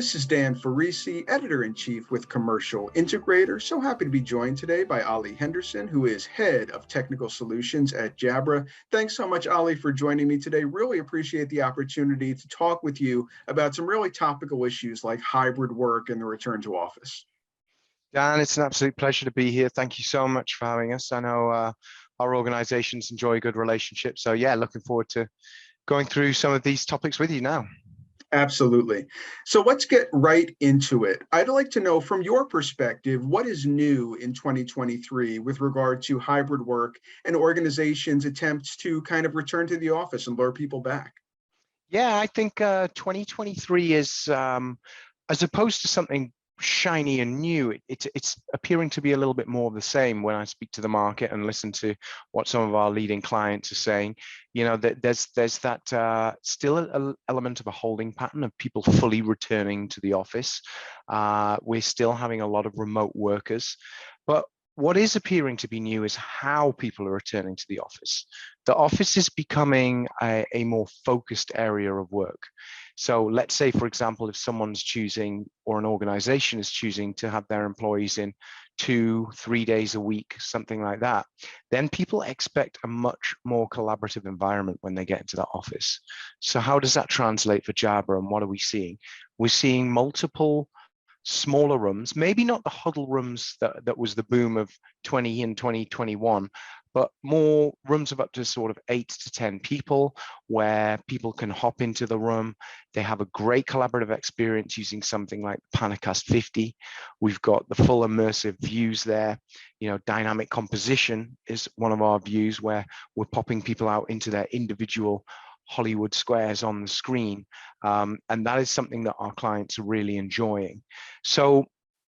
This is Dan Ferrisi, Editor-in-Chief with Commercial Integrator. So happy to be joined today by Olly Henderson, who is Head of Technical Solutions at Jabra. Thanks so much, Olly, for joining me today. Really appreciate the opportunity to talk with you about some really topical issues like hybrid work and the return to office. Dan, it's an absolute pleasure to be here. Thank you so much for having us. I know our organizations enjoy a good relationship. So yeah, looking forward to going through some of these topics with you now. Absolutely. So let's get right into it. I'd like to know from your perspective, what is new in 2023 with regard to hybrid work and organizations' attempts to kind of return to the office and lure people back? Yeah, I think 2023 is, as opposed to something shiny and new, it's appearing to be a little bit more of the same when I speak to the market and listen to what some of our leading clients are saying. You know, that there's that still an element of a holding pattern of people fully returning to the office. We're still having a lot of remote workers, but what is appearing to be new is how people are returning to the office. The office is becoming a more focused area of work. So let's say, for example, if someone's choosing or an organization is choosing to have their employees in 2-3 days a week, something like that, then people expect a much more collaborative environment when they get into that office. So how does that translate for Jabra, and what are we seeing? We're seeing multiple smaller rooms, maybe not the huddle rooms that was the boom of 20 and 2021, but more rooms of up to sort of 8 to 10 people, where people can hop into the room. They have a great collaborative experience using something like Panacast 50. We've got the full immersive views there. You know, dynamic composition is one of our views, where we're popping people out into their individual Hollywood squares on the screen. And that is something that our clients are really enjoying. So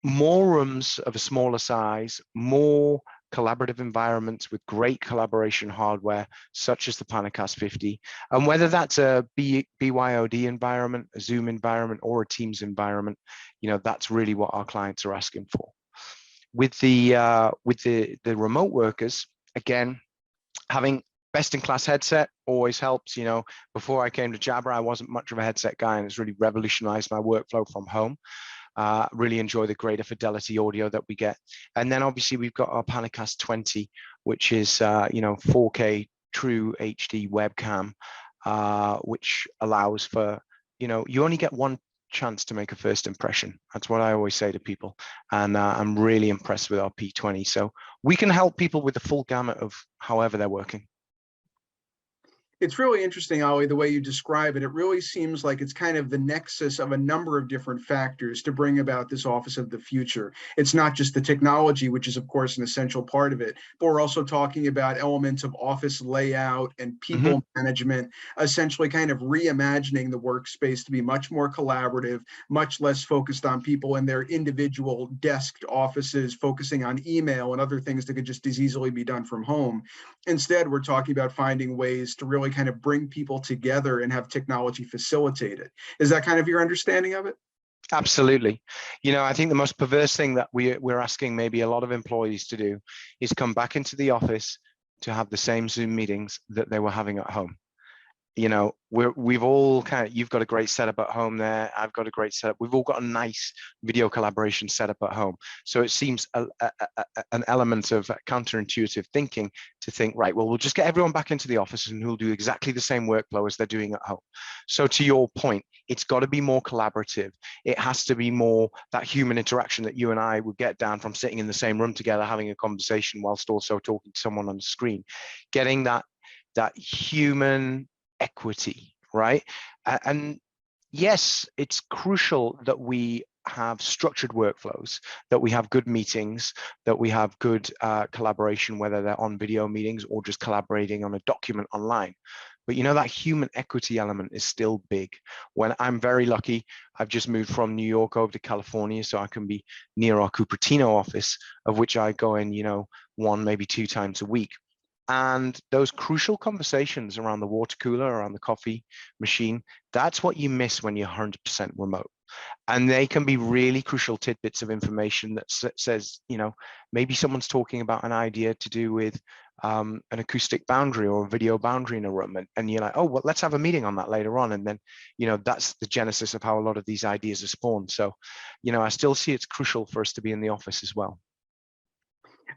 more rooms of a smaller size, more collaborative environments with great collaboration hardware, such as the Panacast 50. And whether that's a BYOD environment, a Zoom environment, or a Teams environment, you know, that's really what our clients are asking for. With the remote workers, again, having best-in-class headset always helps. You know, before I came to Jabra, I wasn't much of a headset guy, and it's really revolutionized my workflow from home. Really enjoy the greater fidelity audio that we get. And then obviously we've got our Panacast 20, which is, you know, 4K true HD webcam, which allows for, you know, you only get one chance to make a first impression. That's what I always say to people. And I'm really impressed with our P20. So we can help people with the full gamut of however they're working. It's really interesting, Olly, the way you describe it. It really seems like it's kind of the nexus of a number of different factors to bring about this office of the future. It's not just the technology, which is, of course, an essential part of it, but we're also talking about elements of office layout and people management, essentially kind of reimagining the workspace to be much more collaborative, much less focused on people in their individual desk offices, focusing on email and other things that could just as easily be done from home. Instead, we're talking about finding ways to really kind of bring people together and have technology facilitate it. Is that kind of your understanding of it? Absolutely. You know, I think the most perverse thing that we're asking maybe a lot of employees to do is come back into the office to have the same Zoom meetings that they were having at home. You know, we've all kind of, you've got a great setup at home there. I've got a great setup. We've all got a nice video collaboration setup at home. So it seems an element of counterintuitive thinking to think, right, well, we'll just get everyone back into the office and who'll do exactly the same workflow as they're doing at home. So to your point, it's got to be more collaborative. It has to be more that human interaction that you and I would get down from sitting in the same room together, having a conversation whilst also talking to someone on the screen, getting that human equity, right? And yes, it's crucial that we have structured workflows, that we have good meetings, that we have good collaboration, whether they're on video meetings or just collaborating on a document online. But you know, that human equity element is still big. When I'm very lucky, I've just moved from New York over to California, so I can be near our Cupertino office, of which I go in, you know, 1, maybe 2 times a week. And those crucial conversations around the water cooler, around the coffee machine, that's what you miss when you're 100% remote. And they can be really crucial tidbits of information that says, you know, maybe someone's talking about an idea to do with an acoustic boundary or a video boundary in a room, and you're like, oh, well, let's have a meeting on that later on. And then, that's the genesis of how a lot of these ideas are spawned. So, I still see it's crucial for us to be in the office as well.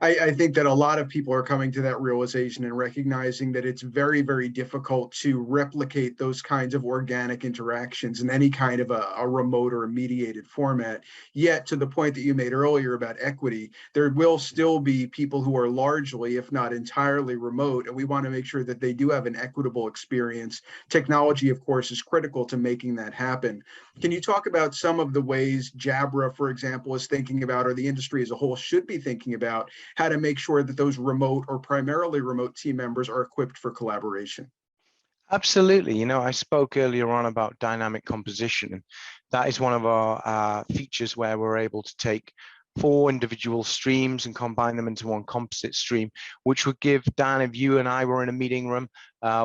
I think that a lot of people are coming to that realization and recognizing that it's very, very difficult to replicate those kinds of organic interactions in any kind of a remote or a mediated format. Yet, to the point that you made earlier about equity, there will still be people who are largely, if not entirely, remote, and we want to make sure that they do have an equitable experience. Technology, of course, is critical to making that happen. Can you talk about some of the ways Jabra, for example, is thinking about, or the industry as a whole should be thinking about, how to make sure that those remote or primarily remote team members are equipped for collaboration? Absolutely. I spoke earlier on about dynamic composition, and that is one of our features where we're able to take 4 individual streams and combine them into one composite stream, which would give Dan, if you and I were in a meeting room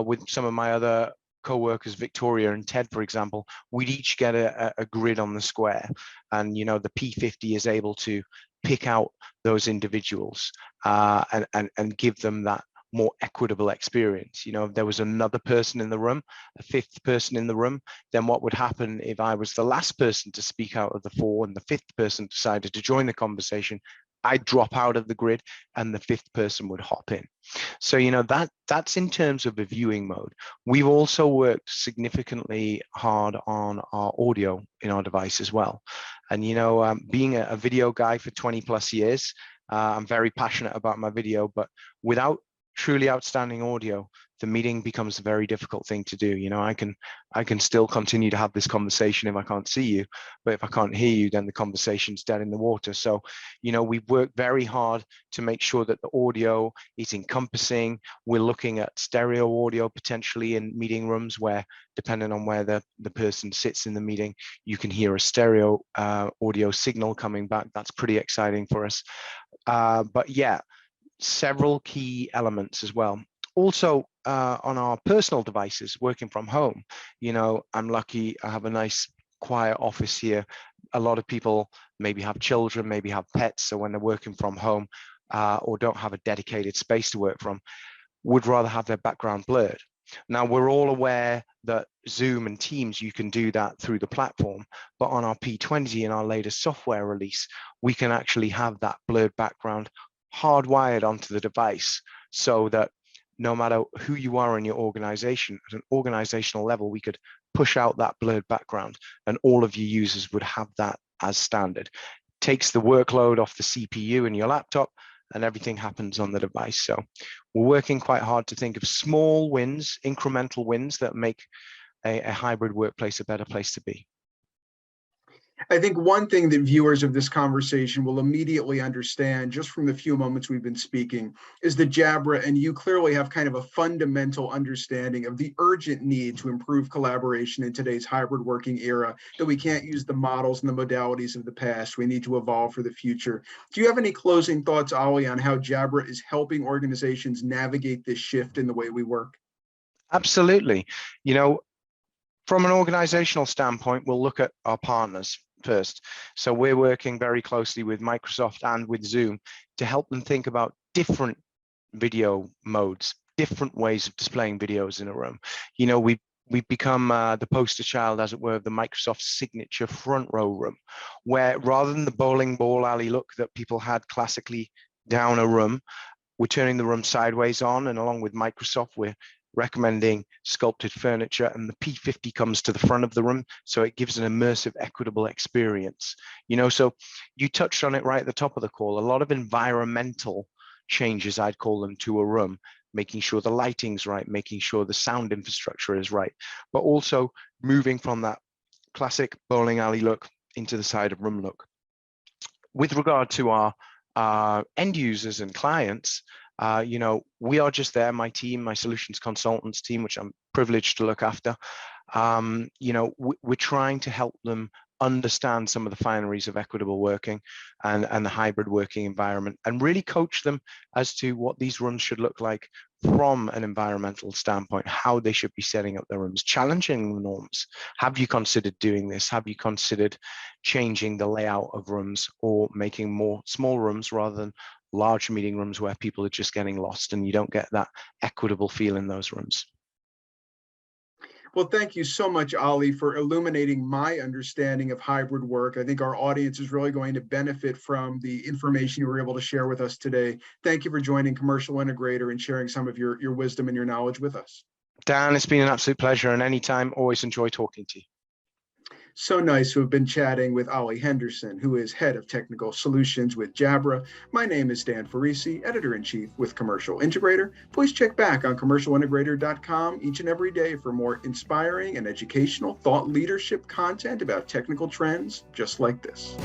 with some of my other co-workers, Victoria and Ted, for example, we'd each get a grid on the square, and the P50 is able to pick out those individuals and give them that more equitable experience. If there was another person in the room, a 5th person in the room, then what would happen if I was the last person to speak out of the 4 and the 5th person decided to join the conversation? I'd drop out of the grid and the 5th person would hop in. So, that's in terms of a viewing mode. We've also worked significantly hard on our audio in our device as well. And, being a video guy for 20 plus years, I'm very passionate about my video, but without truly outstanding audio, the meeting becomes a very difficult thing to do. I can still continue to have this conversation if I can't see you, but if I can't hear you, then the conversation's dead in the water. So, we've worked very hard to make sure that the audio is encompassing. We're looking at stereo audio potentially in meeting rooms where, depending on where the person sits in the meeting, you can hear a stereo audio signal coming back. That's pretty exciting for us. But yeah, several key elements as well. Also, on our personal devices, working from home, I'm lucky I have a nice quiet office here. A lot of people maybe have children, maybe have pets, so when they're working from home or don't have a dedicated space to work from, would rather have their background blurred. Now, we're all aware that Zoom and Teams, you can do that through the platform, but on our P20 and our latest software release, we can actually have that blurred background hardwired onto the device, so that no matter who you are in your organization, at an organizational level, we could push out that blurred background and all of your users would have that as standard. Takes the workload off the CPU in your laptop and everything happens on the device. So we're working quite hard to think of small wins, incremental wins that make a hybrid workplace a better place to be. I think one thing that viewers of this conversation will immediately understand just from the few moments we've been speaking is that Jabra and you clearly have kind of a fundamental understanding of the urgent need to improve collaboration in today's hybrid working era, that we can't use the models and the modalities of the past. We need to evolve for the future. Do you have any closing thoughts, Olly, on how Jabra is helping organizations navigate this shift in the way we work? Absolutely. From an organizational standpoint, we'll look at our partners first. So we're working very closely with Microsoft and with Zoom to help them think about different video modes, different ways of displaying videos in a room. We've become the poster child, as it were, of the Microsoft signature front row room, where rather than the bowling ball alley look that people had classically down a room, we're turning the room sideways on, and along with Microsoft, we're recommending sculpted furniture, and the P50 comes to the front of the room, so it gives an immersive, equitable experience. So you touched on it right at the top of the call, a lot of environmental changes, I'd call them, to a room, making sure the lighting's right, making sure the sound infrastructure is right, but also moving from that classic bowling alley look into the side of room look. With regard to our end users and clients, we are just there, my team, my solutions consultants team, which I'm privileged to look after. We're trying to help them understand some of the fineries of equitable working and the hybrid working environment, and really coach them as to what these rooms should look like from an environmental standpoint, how they should be setting up their rooms, challenging the norms. Have you considered doing this? Have you considered changing the layout of rooms or making more small rooms rather than large meeting rooms where people are just getting lost and you don't get that equitable feel in those rooms. Well, thank you so much, Olly, for illuminating my understanding of hybrid work. I think our audience is really going to benefit from the information you were able to share with us today. Thank you for joining Commercial Integrator and sharing some of your wisdom and your knowledge with us. Dan, it's been an absolute pleasure, and anytime, always enjoy talking to you. So nice to have been chatting with Olly Henderson, who is Head of Technical Solutions with Jabra. My name is Dan Ferrisi, Editor-in-Chief with Commercial Integrator. Please check back on commercialintegrator.com each and every day for more inspiring and educational thought leadership content about technical trends just like this.